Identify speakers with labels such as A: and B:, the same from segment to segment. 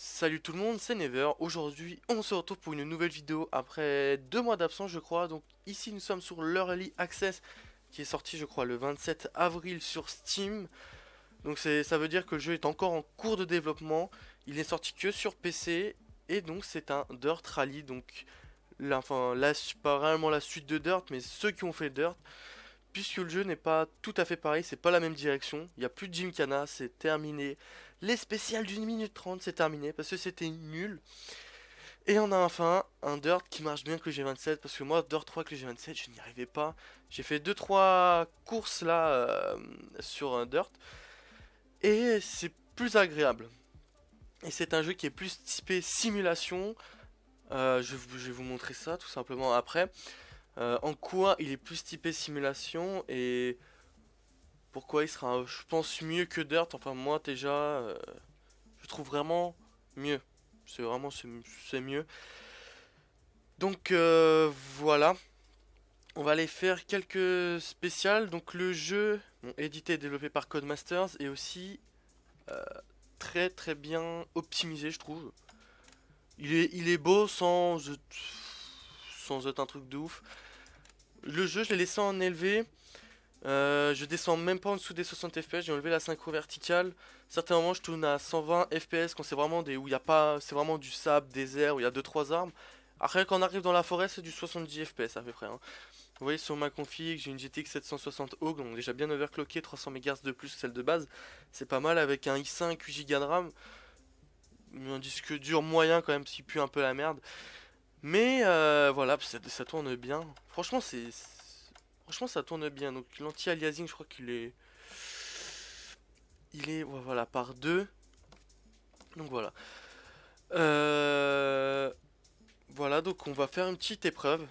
A: Salut tout le monde, c'est Never. Aujourd'hui, on se retrouve pour une nouvelle vidéo après 2 mois d'absence, je crois. Donc ici, nous sommes sur l'Early Access qui est sorti, je crois, le 27 avril sur Steam. Donc ça veut dire que le jeu est encore en cours de développement. Il n'est sorti que sur PC et donc c'est un Dirt Rally. Donc pas réellement la suite de Dirt, mais ceux qui ont fait Dirt. Puisque le jeu n'est pas tout à fait pareil, c'est pas la même direction. Il n'y a plus de Gymkhana, c'est terminé. Les spéciales d'une minute 30, c'est terminé parce que c'était nul. Et on a enfin un Dirt qui marche bien que le G27. Parce que moi, Dirt 3 que le G27, je n'y arrivais pas. J'ai fait deux trois courses là sur un Dirt. Et c'est plus agréable. Et c'est un jeu qui est plus typé simulation. Je vais vous montrer ça tout simplement après. En quoi il est plus typé simulation et pourquoi il sera, je pense, mieux que Dirt. Enfin, moi déjà, je trouve vraiment mieux. C'est mieux. Donc voilà, on va aller faire quelques spéciales. Donc le jeu, bon, édité et développé par Codemasters, est aussi euh, très très bien optimisé, je trouve. Il est beau sans être un truc de ouf. Le jeu, je l'ai laissé en élevé. Je descends même pas en dessous des 60 FPS, j'ai enlevé la synchro verticale. Certains moments je tourne à 120 FPS quand c'est vraiment où il y a pas, c'est vraiment du sable, désert, où il y a deux trois arbres. Après quand on arrive dans la forêt c'est du 70 FPS à peu près, hein. Vous voyez sur ma config j'ai une GTX 760 Hog, donc déjà bien overclocké, 300 MHz de plus que celle de base. C'est pas mal avec un i5 8 Go de RAM. Un disque dur moyen quand même, s'il pue un peu la merde. Mais voilà, ça tourne bien. Franchement, ça tourne bien. Donc l'anti-aliasing, je crois qu'il est ouais, voilà, par 2. Donc voilà. Euh, Voilà, donc on va faire une petite épreuve.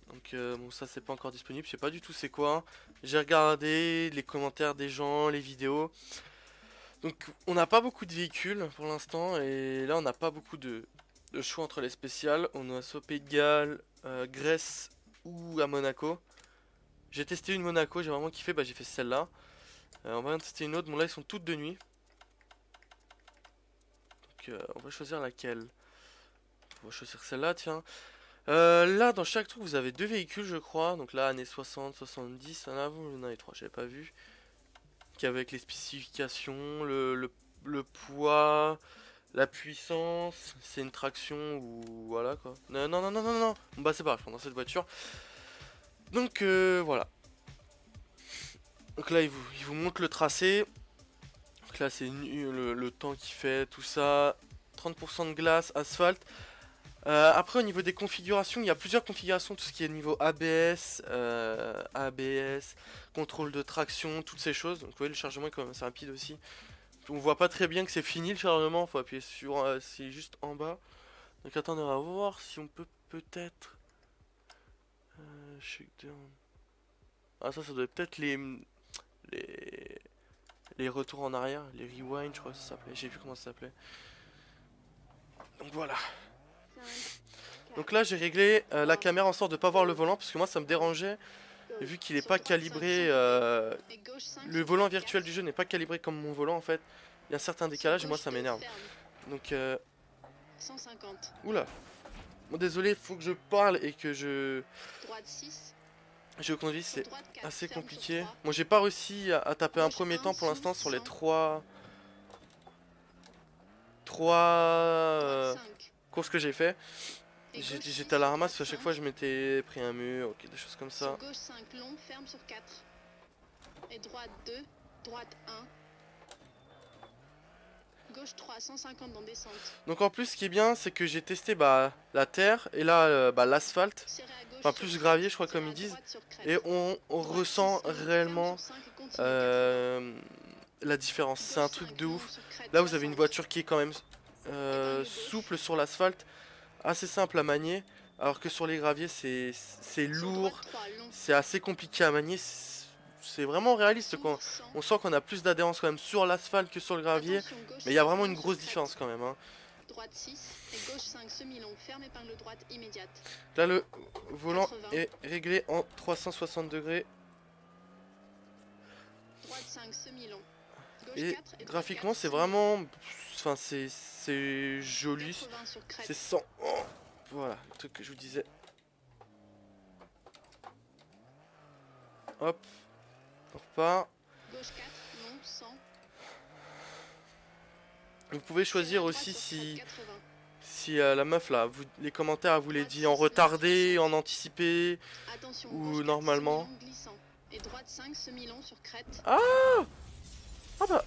A: Donc bon, ça c'est pas encore disponible, je sais pas du tout c'est quoi. J'ai regardé les commentaires des gens, les vidéos. Donc on n'a pas beaucoup de véhicules pour l'instant et là on n'a pas beaucoup de choix entre les spéciales. On a soit Pays de Galles, Grèce ou à Monaco. J'ai testé une Monaco, j'ai vraiment kiffé, bah j'ai fait celle-là. On va en tester une autre, bon là ils sont toutes de nuit. Donc on va choisir laquelle. On va choisir celle-là, tiens. Là dans chaque truc vous avez deux véhicules je crois. Donc là années 60, 70, en avant, il y en a les trois, j'avais pas vu. Qui avec les spécifications, le poids, la puissance, c'est une traction ou voilà quoi. Non, non, non, non, non, non. Bon, bah c'est pas grave, je prends dans cette voiture. Donc voilà. Donc là il vous montre le tracé. Donc là c'est le temps qu'il fait, tout ça. 30% de glace, asphalte. Après au niveau des configurations, il y a plusieurs configurations, tout ce qui est niveau ABS, contrôle de traction, toutes ces choses. Donc vous voyez le chargement est quand même assez rapide aussi. On voit pas très bien que c'est fini le chargement, faut appuyer sur, c'est juste en bas. Donc attendez, on va voir si on peut peut-être... Shakedown. Ah ça doit être peut-être les, les retours en arrière, les rewind je crois que ça s'appelait, j'ai vu comment ça s'appelait. Donc voilà. Donc là j'ai réglé la caméra en sorte de pas voir le volant parce que moi ça me dérangeait. Vu qu'il n'est pas calibré, le volant virtuel du jeu n'est pas calibré comme mon volant en fait. Il y a un certain décalage et moi ça m'énerve. Donc oula. Bon désolé, faut que je parle et que je conduis, c'est assez compliqué. Moi j'ai pas réussi à taper un premier temps pour l'instant sur les trois courses que j'ai fait. J'étais à la ramasse, à chaque fois je m'étais pris un mur, ok, des choses comme ça.
B: Gauche 5 long, ferme sur 4. Et droite 2, droite 1. Gauche 3, 150 dans descente.
A: Donc en plus ce qui est bien c'est que j'ai testé la terre et là l'asphalte. Enfin plus gravier je crois comme ils disent. Et on ressent réellement la différence. C'est un truc de ouf. Là vous avez une voiture qui est quand même souple sur l'asphalte. Assez simple à manier. Alors que sur les graviers c'est lourd. C'est assez compliqué à manier. C'est vraiment réaliste quoi. On sent qu'on a plus d'adhérence quand même sur l'asphalte que sur le gravier. Mais il y a vraiment une grosse différence quand même, hein.
B: Droite 6 et gauche 5 semi-long, ferme épingle droite immédiate.
A: Là le volant 80. Est réglé en 360 degrés.
B: Droite 5 semi-long. Gauche
A: Et
B: 4 et droite
A: graphiquement
B: 4,
A: c'est
B: sans
A: vraiment... Enfin c'est joli.
B: 80 sur crête.
A: C'est sans... Oh, voilà, le truc que je vous disais. Hop. On repart.
B: Gauche 4, long, 100.
A: Vous pouvez
B: Serré à
A: choisir
B: droite
A: aussi
B: sur
A: si...
B: crête 80.
A: Si la meuf là, les commentaires, elle vous les
B: Droite
A: dit en
B: 6,
A: retardé,
B: 60.
A: en anticipé,
B: Attention,
A: ou
B: gauche 4,
A: normalement.
B: semi-long glissant. Et droite 5, semi-long sur crête.
A: Ah bah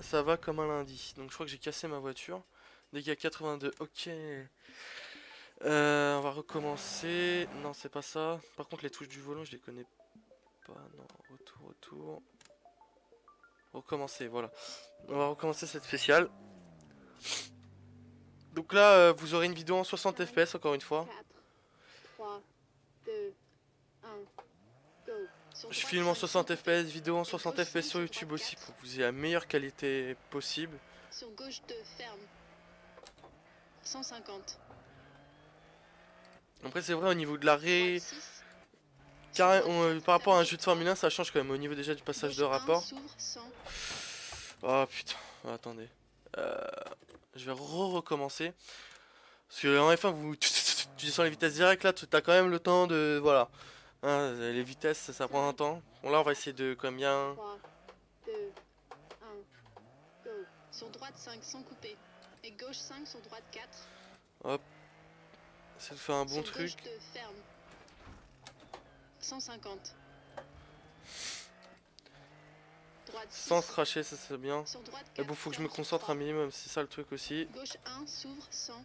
A: ça va comme un lundi. Donc je crois que j'ai cassé ma voiture. Dès qu'il y a 82, ok. On va recommencer. Non, c'est pas ça. Par contre, les touches du volant, je les connais pas. Non, retour. Recommencer, voilà. On va recommencer cette spéciale. Donc là, vous aurez une vidéo en 60 fps encore une fois.
B: 4, 3, 2, 1, go. Sur
A: Je
B: droite,
A: filme en
B: 5,
A: 60
B: sans
A: fps, vidéo en 60
B: gauche,
A: fps
B: 5,
A: sur
B: sur
A: YouTube
B: droite,
A: aussi
B: 4.
A: pour que vous ayez la meilleure qualité possible.
B: Sur gauche 2, ferme. 150.
A: Après c'est vrai au niveau de l'arrêt,
B: Droite 6.
A: par rapport à un jeu de Formule 1 ça change quand même au niveau déjà du passage de
B: Gauche 1,
A: rapport.
B: s'ouvre, 100.
A: Oh putain, attendez. Je vais recommencer. Parce que en F1 tu descends les vitesses directes là, t'as quand même le temps de... Voilà. Hein, les vitesses ça prend un temps. Bon là on va essayer de combien...
B: 3, 2, 1, go. Sur droite 5 sans couper. Et gauche 5 sur droite 4.
A: Hop. C'est de faire un bon
B: sur
A: truc.
B: Gauche 2, ferme. 150. Droite 6.
A: Sans se cracher, ça c'est bien.
B: Sur droite 4.
A: Mais bon, faut que je me
B: ferme sur
A: concentre
B: 3.
A: un minimum, c'est ça le truc aussi.
B: Gauche 1 s'ouvre 100.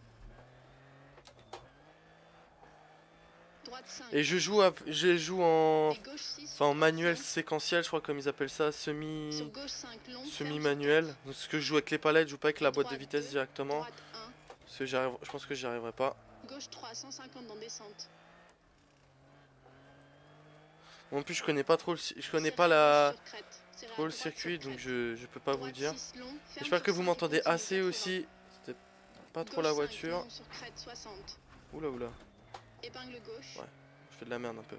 B: Droite 5.
A: Et je joue en...
B: Et gauche 6.
A: Enfin en
B: sur
A: manuel
B: 5.
A: séquentiel, je crois comme ils appellent ça,
B: Sur gauche 5 long.
A: semi-manuel. Donc ce que je joue avec les palettes, je joue pas avec la boîte de
B: Droite
A: vitesse
B: 2,
A: directement.
B: Droite 1.
A: Parce que je pense que j'y arriverai pas.
B: Gauche 3 150 dans descente.
A: En plus je connais pas trop je connais pas trop le circuit, donc je peux pas vous le dire. J'espère que vous m'entendez assez aussi. C'était pas trop la voiture.
B: Sur crête 60.
A: Oula.
B: Épingle gauche.
A: Ouais. Je fais de la merde un peu.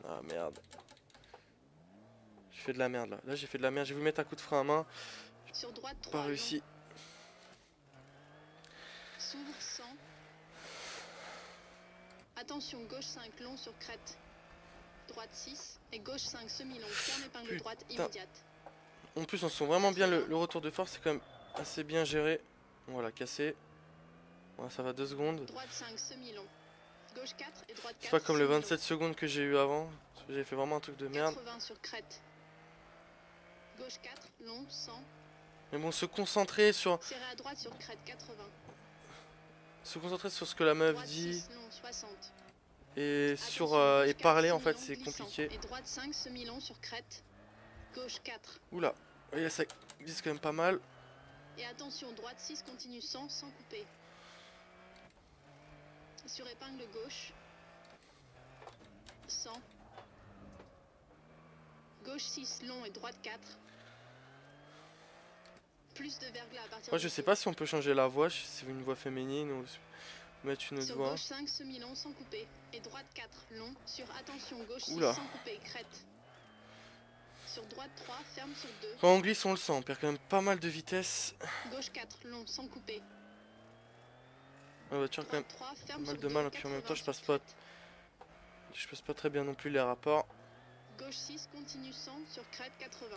A: Ah merde. Je fais de la merde là. Là j'ai fait de la merde. Je vais vous mettre un coup de frein à main.
B: Sur droite 3.
A: Pas réussi.
B: S'ouvre 100. Attention, gauche 5 long sur crête. Droite 6 et gauche 5 semi-long. Ferme épingle
A: Putain.
B: droite immédiate.
A: En plus on sent vraiment bien le retour de force. C'est quand même assez bien géré. Voilà, cassé. Voilà, ça va 2 secondes.
B: Droite 5 semi-long. Gauche 4 et droite 4.
A: C'est pas comme le
B: semi-long.
A: 27 secondes que j'ai eu avant. J'ai fait vraiment un truc de merde.
B: 80 sur crête. Gauche 4 long 100.
A: Mais bon, se concentrer sur
B: Serré à droite sur crête 80.
A: ce que la meuf
B: Droite
A: dit
B: 6 long 60.
A: et
B: Attention,
A: et
B: gauche 4,
A: parler en fait
B: semi-long,
A: c'est
B: glissant.
A: compliqué.
B: Et droite 5 semi-long sur crête. Gauche 4.
A: Oula, et ça glisse quand même pas mal.
B: Et attention, droite 6 continue 100 sans couper. Sur épingle gauche. 100. Gauche 6 long et droite 4. Plus de verglas à partir
A: Moi je sais pas si on peut changer la voix, si c'est une voix féminine ou mettre une autre
B: sur
A: voix.
B: gauche 5 semi-long sans couper. Et droite 4 long. Sur attention, gauche 6
A: Oula.
B: sans couper, crête. Sur droite 3, ferme sur 2.
A: Quand on glisse on le sent, on perd quand même pas mal de vitesse.
B: Gauche 4 long sans couper.
A: La voiture quand même
B: Droite 3, ferme
A: pas mal
B: sur
A: de
B: 2,
A: mal, et puis en même temps
B: 80
A: je passe pas très bien non plus les rapports.
B: Gauche 6 continue 100 sur crête 80.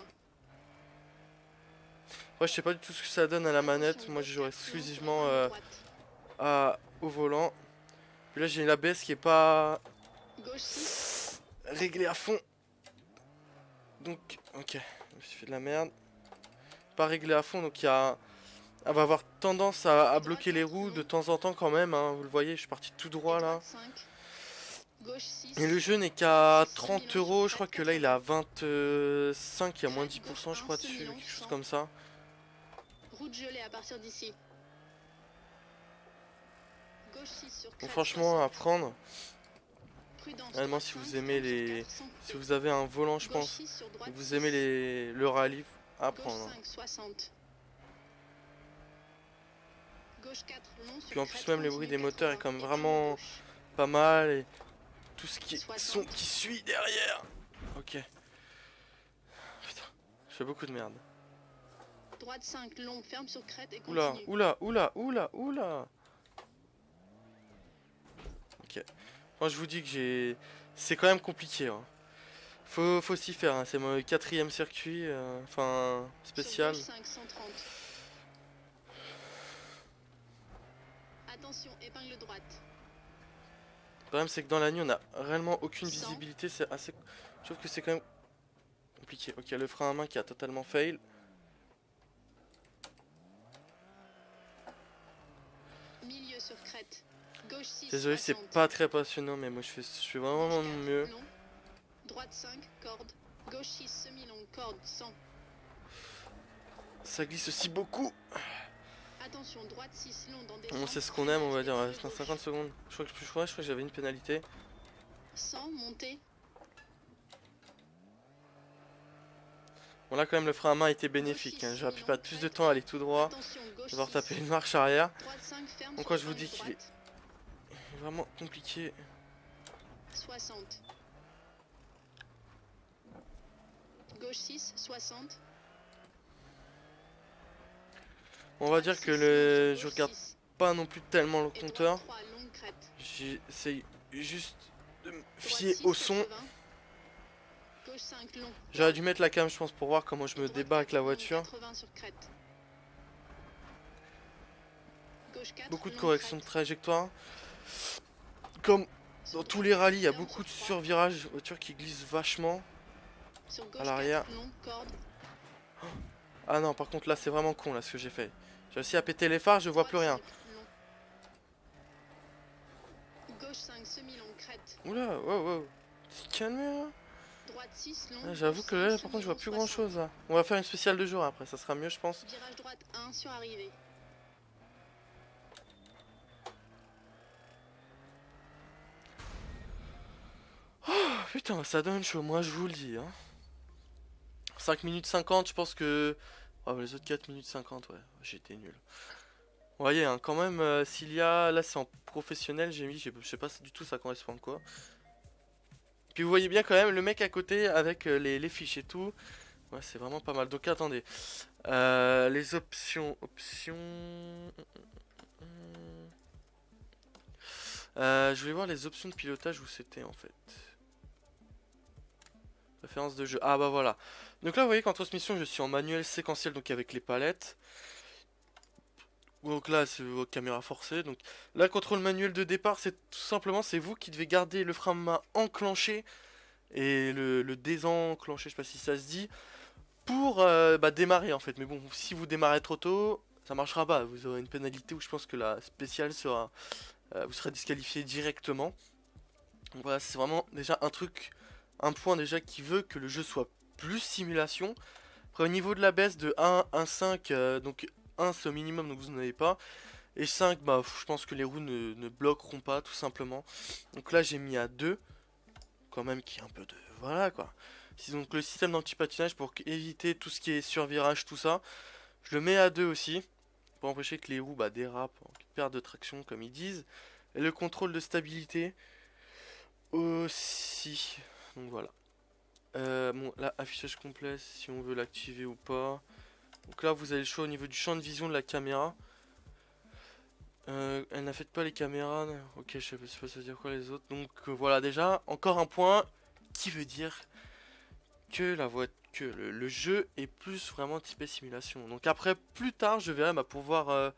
A: Ouais, je sais pas du tout ce que ça donne à la manette, moi je joue exclusivement au volant. Puis là j'ai l'ABS qui est pas
B: Gauche 6.
A: réglé à fond. Donc, ok, je me suis fait de la merde. Pas réglé à fond, donc elle va avoir tendance à bloquer les roues de temps en temps quand même, hein. Vous le voyez, je suis parti tout droit là.
B: Gauche 6.
A: Et le jeu n'est qu'à 30 €, je crois que là il est à 25, il y a moins 10% je crois dessus, quelque chose comme ça.
B: Route gelée à partir d'ici. Gauche 6 sur crête.
A: Donc franchement à
B: 60.
A: prendre,
B: Prudence,
A: réellement
B: droite
A: si
B: 5,
A: vous aimez
B: ferme sur
A: les...
B: 4, sans
A: Si
B: couper.
A: vous avez un volant je
B: Gauche
A: pense,
B: 6 sur droite
A: vous
B: 6.
A: aimez le rallye, à
B: Gauche
A: prendre.
B: 5 60. Gauche 4 long sur
A: Puis en plus
B: crête,
A: même le
B: continue
A: bruit des moteurs est
B: 80,
A: quand même
B: épingle
A: vraiment
B: gauche.
A: pas mal et tout ce qui est
B: 60.
A: son qui suit derrière. Ok. Putain, je fais beaucoup de merde.
B: Droite 5, long, ferme sur crête et
A: Oula,
B: continue.
A: oula, oula, oula, oula. Ok. Moi je vous dis que j'ai... C'est quand même compliqué. Hein. Faut s'y faire, hein. C'est mon 4ème circuit, enfin spécial.
B: Sur gauche 5, 130. Attention, épingle droite.
A: Le problème c'est que dans la nuit on a réellement aucune
B: 100.
A: visibilité, c'est assez... Je trouve que c'est quand même compliqué. Ok, le frein à main qui a totalement fail.
B: Milieu sur crête. Gauche 6,
A: Désolé, c'est
B: 60.
A: pas très passionnant, mais moi je fais vraiment
B: Gauche
A: de mon
B: 4,
A: mieux.
B: long. Droite 5, corde. Gauche 6, semi-longue, corde, 100.
A: Ça glisse aussi beaucoup.
B: Attention, droite 6, long dans des
A: Bon, c'est ce qu'on aime, on va dire. Reste 50 secondes. Je crois que j'avais une pénalité.
B: 100, montée.
A: Bon, là, quand même, le frein à main était bénéfique. Hein. J'aurais pu perdre plus de temps à aller tout droit.
B: Attention, gauche
A: Devoir
B: 6.
A: taper une marche arrière.
B: Droite 5, ferme
A: Donc,
B: sur
A: quand je vous
B: épingle
A: dis qu'il est
B: droite.
A: vraiment compliqué.
B: 60. Gauche 6, 60.
A: On va dire que le... je regarde pas non plus tellement le compteur.
B: 3, longue crête.
A: J'essaye juste de me
B: Droite
A: fier
B: 6,
A: au son.
B: 80. Gauche 5, long.
A: J'aurais dû mettre la cam, je pense, pour voir comment je me
B: Droite
A: débat avec
B: 4,
A: la
B: long,
A: voiture.
B: 80 sur crête. Gauche 4,
A: Beaucoup de
B: long,
A: corrections de
B: crête.
A: trajectoire. Comme
B: Sur
A: dans tous
B: droite
A: les rallyes, il y a
B: ferme
A: beaucoup de
B: sur 3.
A: survirages, voitures qui glissent vachement.
B: Sur gauche
A: à l'arrière.
B: 4, long, corde.
A: Ah non, par contre là c'est vraiment con là ce que j'ai fait. J'ai réussi à péter les phares, je vois
B: Droite
A: plus rien.
B: 5, long. Gauche 5, semi-long, crête.
A: Oula, wow, wow. Calme là.
B: Droite 6, long.
A: Ah, j'avoue
B: gauche
A: que
B: 5,
A: là par contre je vois
B: semi-long,
A: plus grand
B: 60.
A: chose là. On va faire une spéciale de jour après, ça sera mieux je pense.
B: Virage droite 1 sur arrivée.
A: Oh, putain, ça donne chaud, moi je vous le dis. Hein. 5 minutes 50, je pense que... Oh, les autres 4 minutes 50, ouais, j'étais nul. Vous voyez, hein, quand même, s'il y a... Là c'est en professionnel, j'ai mis, je sais pas du tout ça correspond à quoi. Puis vous voyez bien quand même le mec à côté avec les fiches et tout. Ouais, c'est vraiment pas mal. Donc attendez. Les options. Je voulais voir les options de pilotage où c'était en fait. Préférence de jeu. Ah bah voilà. Donc là vous voyez qu'en transmission je suis en manuel séquentiel donc avec les palettes. Donc là c'est votre caméra forcée. Donc là le contrôle manuel de départ c'est tout simplement c'est vous qui devez garder le frein à main enclenché et le désenclencher, je sais pas si ça se dit, pour démarrer en fait. Mais bon, si vous démarrez trop tôt, ça marchera pas. Vous aurez une pénalité où je pense que la spéciale sera, vous serez disqualifié directement. Donc voilà, c'est vraiment déjà un point déjà qui veut que le jeu soit plus simulation. Après au niveau de la baisse de 1, 1, 5, donc 1 c'est au minimum donc vous n'en avez pas. Et 5, bah je pense que les roues ne bloqueront pas tout simplement. Donc là j'ai mis à 2. Quand même qui est un peu de... Voilà quoi. Donc le système d'anti-patinage pour éviter tout ce qui est survirage, tout ça. Je le mets à 2 aussi. Pour empêcher que les roues dérapent, perdent de traction comme ils disent. Et le contrôle de stabilité aussi. Donc voilà. Bon là affichage complet si on veut l'activer ou pas. Donc là vous avez le choix au niveau du champ de vision de la caméra. Elle n'affecte pas les caméras. Ok, je sais pas ça veut dire quoi les autres. Donc voilà déjà encore un point qui veut dire que le jeu est plus vraiment typé simulation. Donc après plus tard je verrai pour voir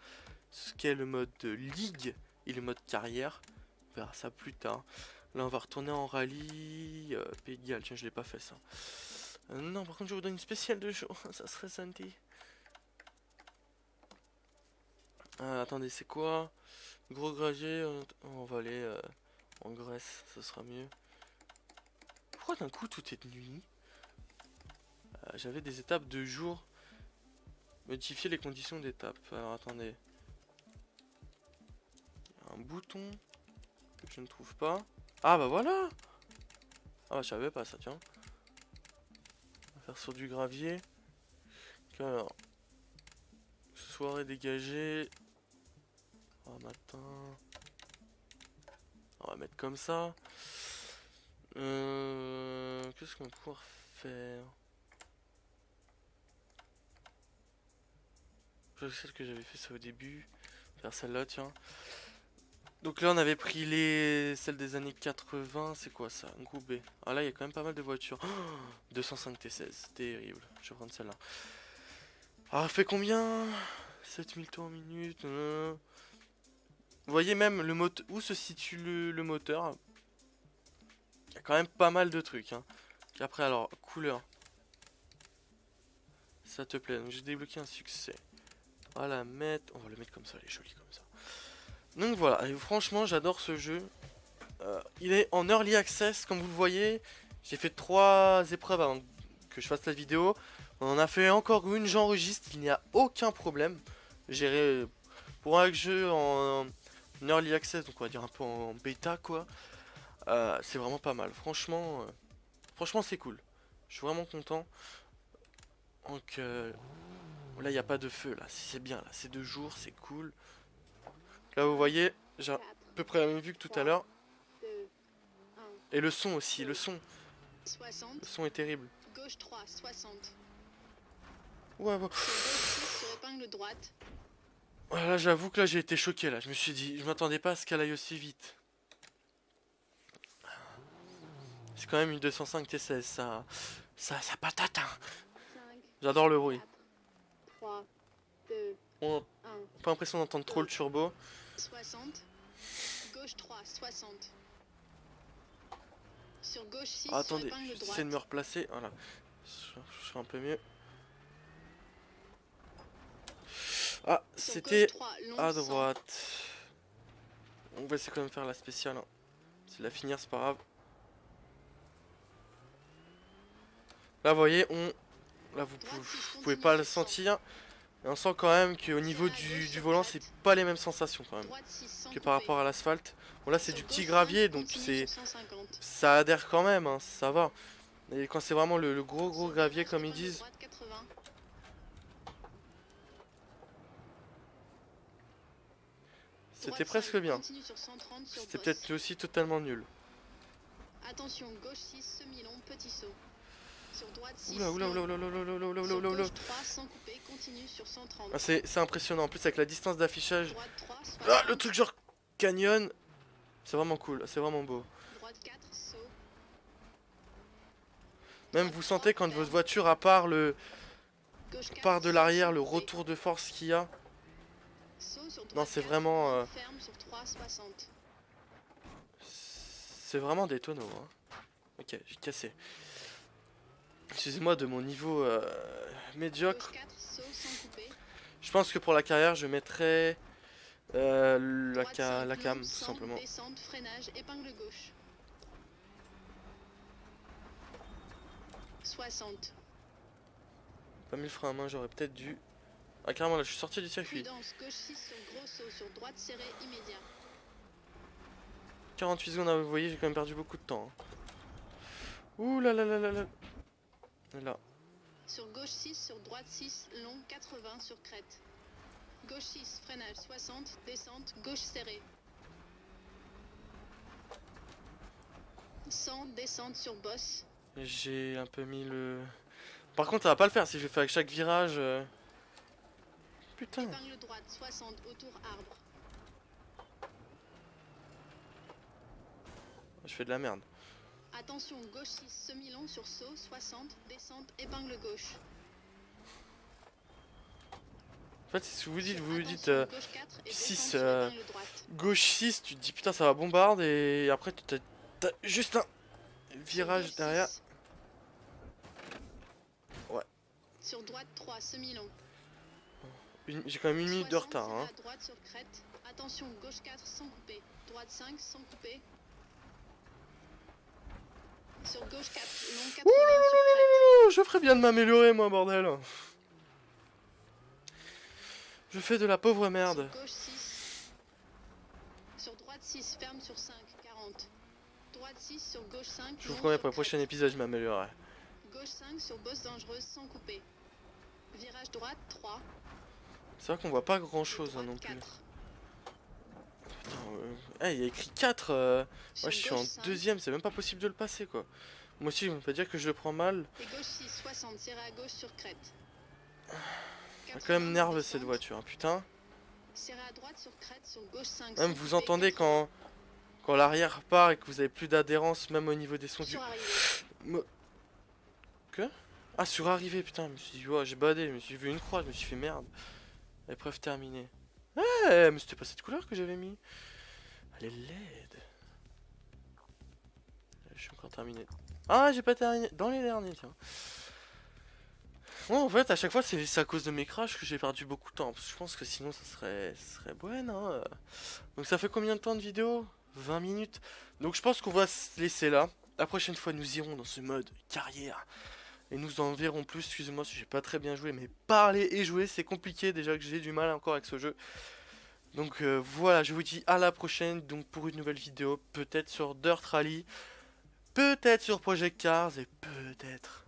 A: ce qu'est le mode ligue et le mode carrière. On verra ça plus tard. Là on va retourner en rallye Pays de Galles. Tiens je l'ai pas fait ça. Non par contre je vous donne une spéciale de jour. Ça serait senti. Attendez, c'est quoi? Gros gravier, on va aller en Grèce, ça sera mieux. Pourquoi d'un coup tout est de nuit? J'avais des étapes de jour. Modifier les conditions d'étape. Alors attendez. Il y a un bouton que je ne trouve pas. Ah bah voilà. Ah bah je savais pas ça, tiens. On va faire sur du gravier. Alors, soirée dégagée. Matin. On va mettre comme ça. Qu'est-ce qu'on va pouvoir faire? Je sais que j'avais fait ça au début. Faire celle-là, tiens. Donc là, on avait pris celles des années 80. C'est quoi ça? Un groupe B. Ah là, il y a quand même pas mal de voitures. Oh, 205 T16. Terrible. Je vais prendre celle-là. Ah, elle fait combien? 7000 tours en minute. Vous voyez même le moteur, où se situe le moteur. Il y a quand même pas mal de trucs. Hein. Et après, alors, couleur. Ça te plaît. Donc j'ai débloqué un succès. On va la mettre. On va le mettre comme ça, elle est jolie comme ça. Donc voilà, et franchement, j'adore ce jeu. Il est en early access, comme vous le voyez. J'ai fait 3 épreuves avant que je fasse cette vidéo. On en a fait encore une, j'enregistre, il n'y a aucun problème. J'ai pour un jeu en early access, donc on va dire un peu en bêta quoi. C'est vraiment pas mal. Franchement, franchement c'est cool. Je suis vraiment content. Donc là il n'y a pas de feu là, c'est bien là, c'est 2 jours, c'est cool. Là vous voyez, j'ai à peu près la même vue que tout à l'heure. Et le son aussi, le son.
B: 60.
A: Le son est terrible.
B: Gauche 3, 60.
A: Ouais, ouais.
B: Sur gauche 6 sur épingle droite.
A: Voilà, j'avoue que là j'ai été choqué là. Je me suis dit, je m'attendais pas à ce qu'elle aille aussi vite. C'est quand même une 205 T16, ça patate. Hein. J'adore le bruit.
B: 3, 2,
A: On n'a pas l'impression d'entendre trop le turbo.
B: 60. Gauche 3, 60. Sur gauche 6
A: Ah, attendez,
B: sur épingle droite.
A: j'essaie de me replacer. Voilà. Je serai un peu mieux. Ah, c'était à droite. On va essayer quand même de faire la spéciale. Hein. C'est la finir, c'est pas grave. Là, vous voyez, là, vous pouvez pas le sentir. Et on sent quand même qu'au niveau du volant, c'est pas les mêmes sensations quand même que par rapport à l'asphalte. Bon, là, c'est du petit gravier, donc ça adhère quand même, hein, ça va. Et quand c'est vraiment le gros gravier, comme ils disent. C'était presque bien. C'était peut-être aussi totalement nul.
B: Attention, gauche 6, semi-long, petit saut. Sur droite 6,
A: Oula.
B: 3 sans couper, continue sur 130.
A: Ah, c'est impressionnant, en plus avec la distance d'affichage. Ah, le truc genre canyon. C'est vraiment cool, c'est vraiment beau.
B: Droite 4, saut.
A: Même vous sentez quand votre voiture, à part de l'arrière, le retour de force qu'il y a. Non, c'est vraiment... C'est vraiment des tonneaux. Hein. Ok, j'ai cassé. Excusez-moi de mon niveau médiocre. Je pense que pour la carrière, je mettrais la cam, tout simplement.
B: Descente, freinage, épingle gauche. 60.
A: Pas mis le frein à main, j'aurais peut-être dû... Ah carrément, là je suis sorti du circuit.
B: Prudence, gauche 6 sur gros saut, sur droite serré, immédiat.
A: 48 secondes, vous voyez, j'ai quand même perdu beaucoup de temps. Hein. Ouh là. Là.
B: Sur gauche 6, sur droite 6, long 80 sur crête. Gauche 6, freinage 60, descente, gauche serrée. 100, descente sur bosse.
A: J'ai un peu mis le... Par contre, ça va pas le faire si je fais avec chaque virage. Putain.
B: Épingle droite 60, autour arbre.
A: Je fais de la merde.
B: Attention, gauche 6, semi-long sur saut, 60, descente, épingle gauche.
A: En fait, si vous dites 6,
B: gauche,
A: gauche 6, tu te dis putain ça va bombarde et après t'as juste un virage derrière. Ouais.
B: Sur droite 3, semi-long.
A: J'ai quand même une minute de retard. Hein.
B: Droite sur crête. Attention, gauche 4 sans couper. Droite 5 sans couper. Sur gauche 4, long 80 sur crête.
A: Je ferais bien de m'améliorer moi bordel. Je fais de la pauvre merde.
B: Sur gauche 6. Sur droite 6, ferme sur 5, 40. Droite 6 sur gauche 5.
A: Je vous promets pour le prochain épisode je m'améliorerai.
B: Gauche 5 sur bosse dangereuse sans couper. Virage droite 3.
A: C'est vrai qu'on voit pas grand chose hein, non plus. Il y a écrit 4. Moi, je suis en deuxième, c'est même pas possible de le passer, quoi. Moi aussi, on peut dire que je le prends mal.
B: Et gauche 6, 60, serré à gauche sur crête.
A: Elle est quand même nerveuse cette voiture, hein, putain.
B: Serré à droite sur crête, sur gauche 5.
A: Même vous entendez quand l'arrière part et que vous avez plus d'adhérence, même au niveau des sons du... Que? Ah, sur arrivée, putain, je me suis dit, oh, j'ai badé, je me suis vu une croix, je me suis fait merde. Épreuve terminée. Ouais, mais c'était pas cette couleur que j'avais mis. Elle est laide. Je suis encore terminé. Ah, j'ai pas terminé. Dans les derniers, tiens. Bon, en fait, à chaque fois, c'est à cause de mes crashs que j'ai perdu beaucoup de temps. Parce que je pense que sinon, ça serait bon, hein. Donc, ça fait combien de temps de vidéo? 20 minutes. Donc, je pense qu'on va se laisser là. La prochaine fois, nous irons dans ce mode carrière. Et nous en verrons plus. Excusez-moi si j'ai pas très bien joué. Mais parler et jouer, c'est compliqué. Déjà que j'ai du mal encore avec ce jeu. Donc, voilà, je vous dis à la prochaine. Donc, pour une nouvelle vidéo. Peut-être sur Dirt Rally. Peut-être sur Project Cars. Et peut-être...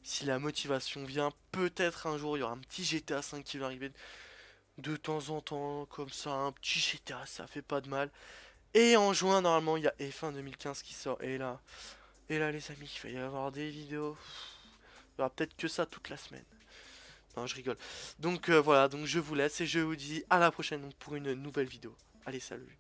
A: Si la motivation vient, peut-être un jour il y aura un petit GTA 5 qui va arriver de temps en temps, comme ça, un petit GTA, ça fait pas de mal. Et en juin, normalement, il y a F1 2015 qui sort. Et là les amis, il va y avoir des vidéos. Il y aura peut-être que ça toute la semaine. Non, je rigole. Donc voilà, donc je vous laisse et je vous dis à la prochaine pour une nouvelle vidéo. Allez, salut.